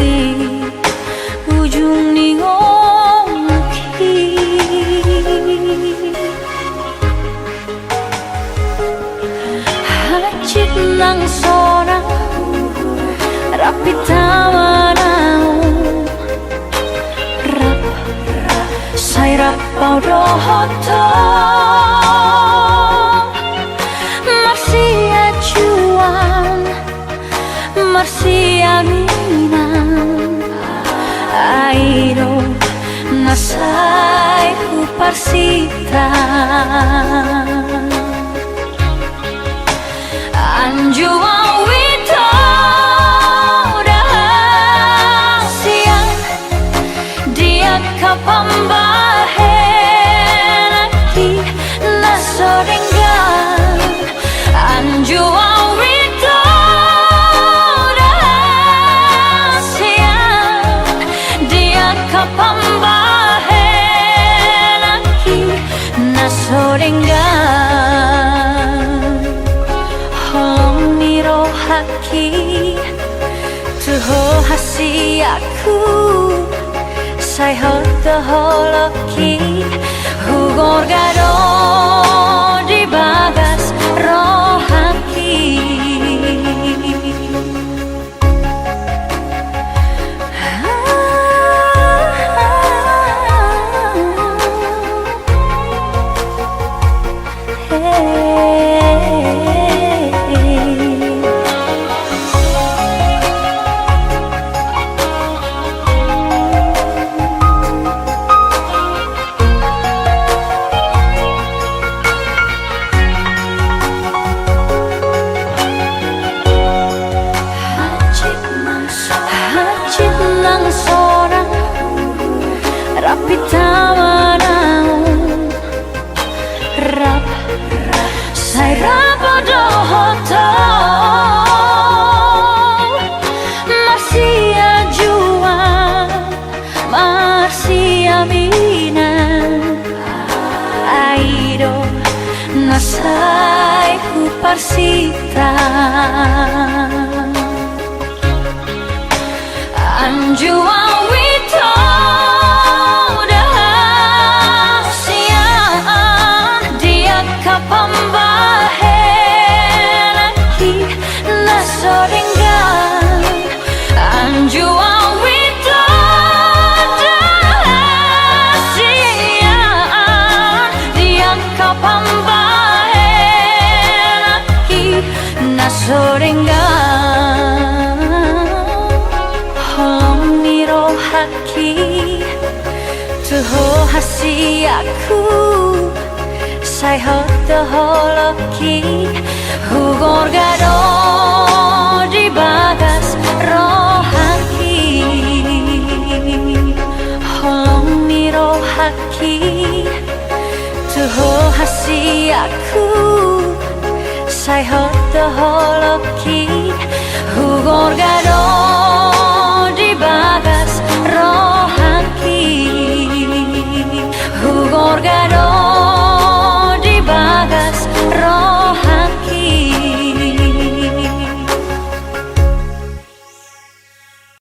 di ujung ningongki. Hajit nang sorang rapi tawanau rap sai rap pau rohoto marsia cuan marsia minang airo nasai ku parsita anjuang wito siang dia kapambahen aki nasorengan anjuang wito siang dia kapambahen aki nasorengan holong niro haki tuho hasi aku sai hoto holoki hugor gado di bagas rohaki sorang rapi tawanau rap sai rapodo hoto marsia juang marsia minang airo nasai ku parsita anjuang wito siang dia kapambahen aki nasorengan anjuang wito siang dia kapambahen aki nasorengan holong niro haki tuho hasi aku sai hoto holoki hugor gado di bagas rohaki holong niro haki tuho hasi aku sai hoto holoki hugor gado